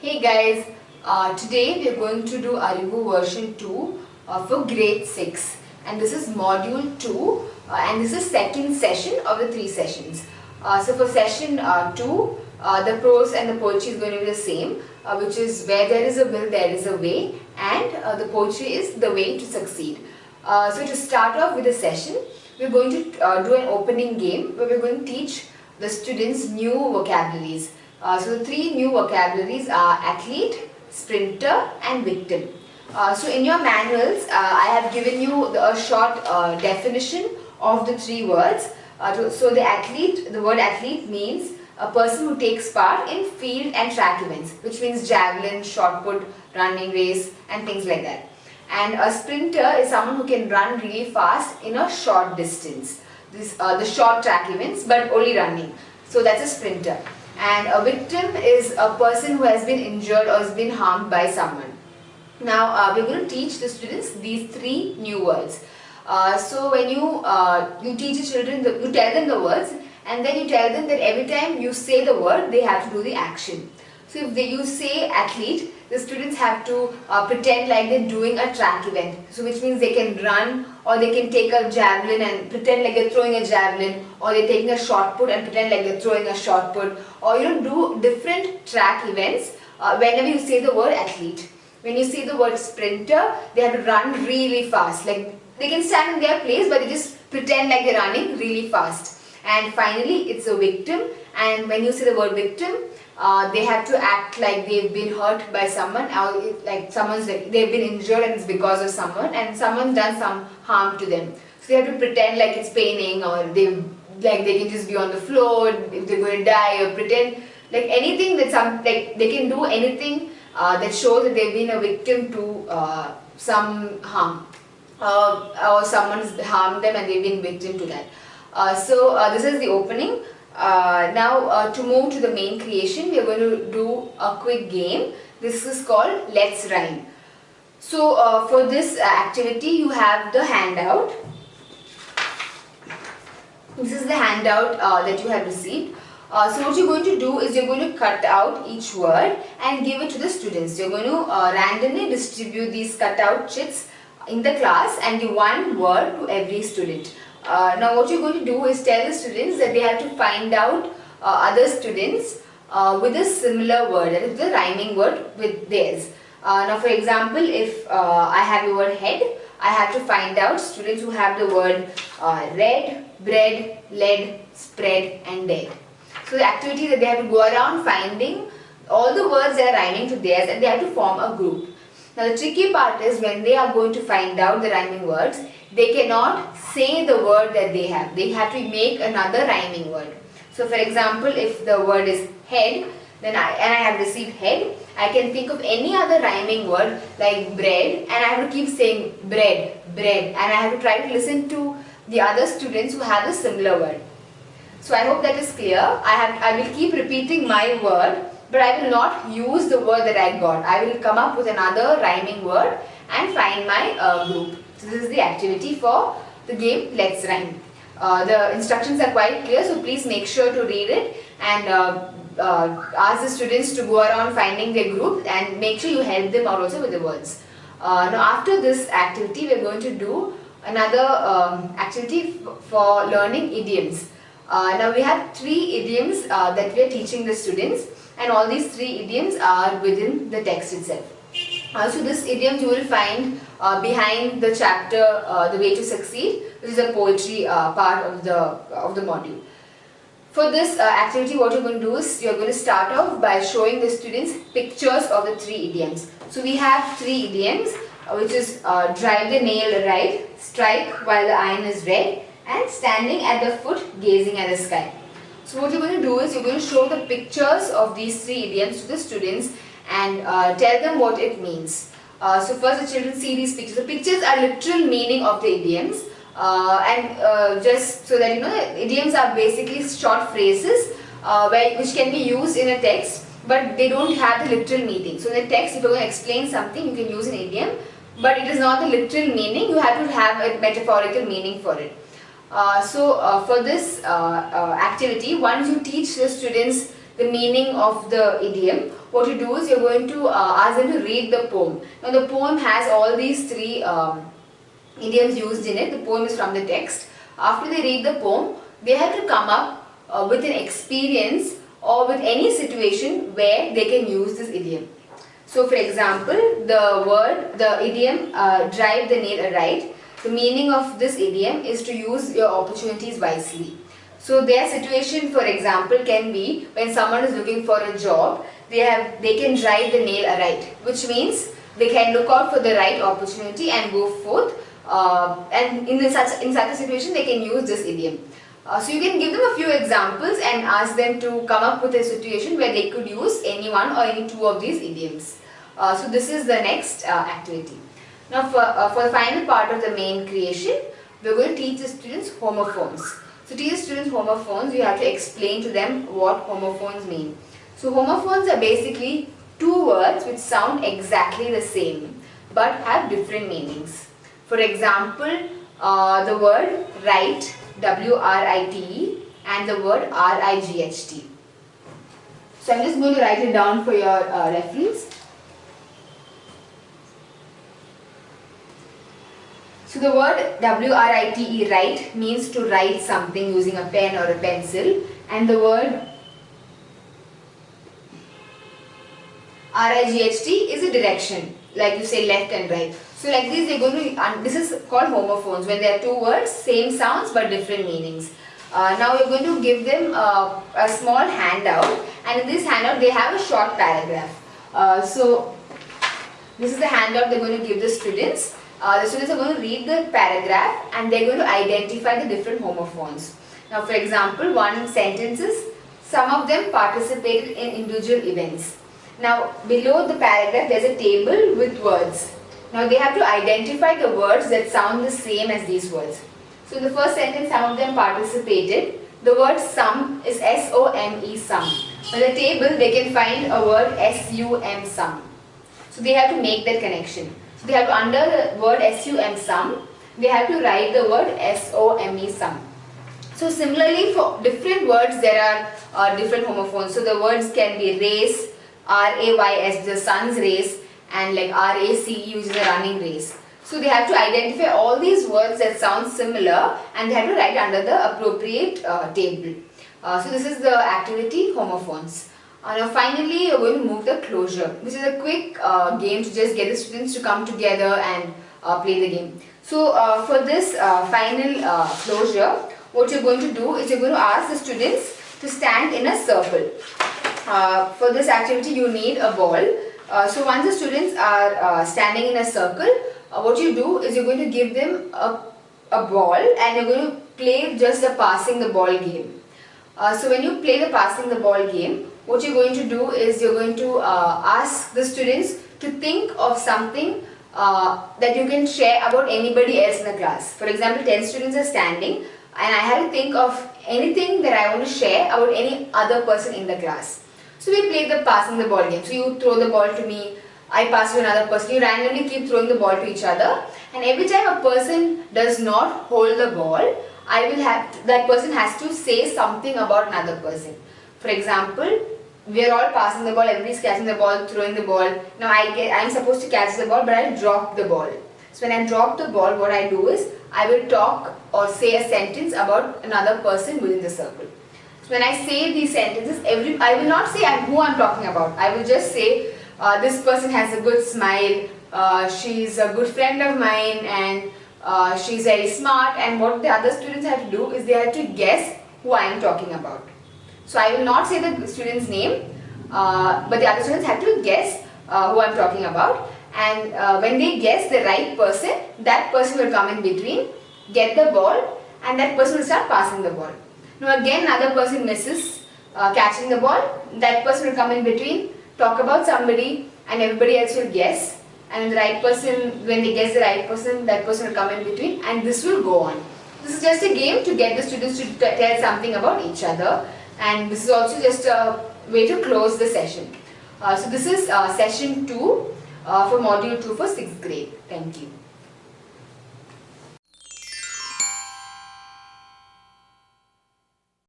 Hey guys, today we are going to do Arivu version 2 for grade 6, and this is module 2 and this is second session of the 3 sessions. So for session 2, the prose and the poetry is going to be the same, which is where there is a will, there is a way, and the poetry is the way to succeed. So to start off with the session, we are going to do an opening game where we are going to teach the students new vocabularies. So the 3 new vocabularies are athlete, sprinter and victim. So in your manuals, I have given you a short definition of the 3 words. So the word athlete means a person who takes part in field and track events, which means javelin, shot put, running race and things like that. And a sprinter is someone who can run really fast in a short distance. The short track events, but only running. So that's a sprinter. And a victim is a person who has been injured or has been harmed by someone. Now we're going to teach the students these 3 new words. So when you teach the children, you tell them the words, and then you tell them that every time you say the word, they have to do the action. So if you say athlete, the students have to pretend like they're doing a track event. So which means they can run, or they can take a javelin and pretend like they're throwing a javelin, or they're taking a shot put and pretend like they're throwing a shot put, or do different track events whenever you say the word athlete. When you say the word sprinter, they have to run really fast. Like they can stand in their place, but they just pretend like they're running really fast. And finally, it's a victim. And when you say the word victim, they have to act like they've been hurt by someone, or like they've been injured and it's because of someone, and someone's done some harm to them. So they have to pretend like it's paining, or they can just be on the floor if they're going to die, or pretend like anything that they can do anything that shows that they've been a victim to some harm, or someone's harmed them and they've been victim to that. So this is the opening. Now to move to the main creation, we are going to do a quick game. This is called Let's Rhyme. So for this activity, you have the handout. This is the handout that you have received. So what you're going to do is you're going to cut out each word and give it to the students. You're going to randomly distribute these cut out chits in the class and give one word to every student. Now what you're going to do is tell the students that they have to find out other students with a similar word, that is the rhyming word with theirs. Now for example, if I have the word head, I have to find out students who have the word red, bread, lead, spread and dead. So the activity that they have to go around finding all the words that are rhyming to theirs, and they have to form a group. Now the tricky part is when they are going to find out the rhyming words, they cannot say the word that they have. They have to make another rhyming word. So for example, if the word is head, then I have received head, I can think of any other rhyming word like bread, and I have to keep saying bread, bread, and I have to try to listen to the other students who have a similar word. So I hope that is clear. I will keep repeating my word, but I will not use the word that I got. I will come up with another rhyming word and find my group. So this is the activity for the game Let's Rhyme. The instructions are quite clear, so please make sure to read it and ask the students to go around finding their group, and make sure you help them out also with the words. Now after this activity, we are going to do another activity for learning idioms. Now we have 3 idioms that we are teaching the students, and all these 3 idioms are within the text itself. So this idioms you will find behind the chapter The Way to Succeed, which is the poetry part of the module. For this activity, what you're going to do is you're going to start off by showing the students pictures of the 3 idioms. So we have 3 idioms, which is drive the nail right, strike while the iron is red, and standing at the foot gazing at the sky. So what you're going to do is you're going to show the pictures of these 3 idioms to the students and tell them what it means. So first the children see these pictures. The pictures are literal meaning of the idioms, and just so that you know, idioms are basically short phrases which can be used in a text, but they don't have the literal meaning. So in the text, if you're going to explain something, you can use an idiom, but it is not the literal meaning. You have to have a metaphorical meaning for it. So for this activity, once you teach the students the meaning of the idiom, what you do is you're going to ask them to read the poem. Now the poem has all these three idioms used in it. The poem is from the text. After they read the poem, they have to come up with an experience or with any situation where they can use this idiom. So for example, the idiom drive the nail aright. The meaning of this idiom is to use your opportunities wisely. So their situation, for example, can be when someone is looking for a job, they can drive the nail aright, which means they can look out for the right opportunity and go forth. And in such a situation, they can use this idiom. So you can give them a few examples and ask them to come up with a situation where they could use any one or any two of these idioms. So this is the next activity. Now for the final part of the main creation, we are going to teach the students homophones. So to teach the students homophones, you have to explain to them what homophones mean. So homophones are basically two words which sound exactly the same but have different meanings. For example, the word write, W-R-I-T-E, and the word R-I-G-H-T. So I'm just going to write it down for your reference. So the word W-R-I-T-E, write, means to write something using a pen or a pencil, and the word R-I-G-H-T is a direction, like you say left and right. So like this, they're going to, this is called homophones, when there are two words, same sounds but different meanings. Now you're going to give them a small handout, and in this handout they have a short paragraph. So this is the handout they're going to give the students. The students are going to read the paragraph and they're going to identify the different homophones. Now for example, one sentence is, some of them participated in individual events. Now below the paragraph there's a table with words. Now they have to identify the words that sound the same as these words. So in the first sentence, some of them participated. The word some is S-O-M-E, some. On the table they can find a word S-U-M, some. So they have to make that connection. So they have to, under the word S-U-M, some, they have to write the word S-O-M-E, some. So similarly, for different words there are different homophones. So the words can be race, R-A-Y-S, the sun's race, and like R-A-C-E, which is a running race. So they have to identify all these words that sound similar and they have to write under the appropriate table. So this is the activity homophones. Now finally, you're going to move the closure, which is a quick game to just get the students to come together and play the game. So for this final closure, what you're going to do is you're going to ask the students to stand in a circle. For this activity, you need a ball. So once the students are standing in a circle, what you do is you're going to give them a ball and you're going to play just the passing the ball game. So when you play the passing the ball game, what you're going to do is you're going to ask the students to think of something that you can share about anybody else in the class. For example, 10 students are standing and I have to think of anything that I want to share about any other person in the class. So we play the passing the ball game. So you throw the ball to me, I pass to another person, you randomly keep throwing the ball to each other, and every time a person does not hold the ball, that person has to say something about another person. For example, we are all passing the ball, everybody is catching the ball, throwing the ball. Now I am supposed to catch the ball, but I drop the ball. So when I drop the ball, what I do is I will talk or say a sentence about another person within the circle. So when I say these sentences, I will not say who I am talking about. I will just say this person has a good smile, she's a good friend of mine, and she's very smart. And what the other students have to do is they have to guess who I am talking about. So I will not say the student's name, but the other students have to guess who I am talking about. And when they guess the right person, that person will come in between, get the ball, and that person will start passing the ball. Now again another person misses catching the ball, that person will come in between, talk about somebody, and everybody else will guess. And the right person, when they guess the right person, that person will come in between, and this will go on. This is just a game to get the students to tell something about each other, and this is also just a way to close the session. So this is session 2 for module 2 for 6th grade. Thank you.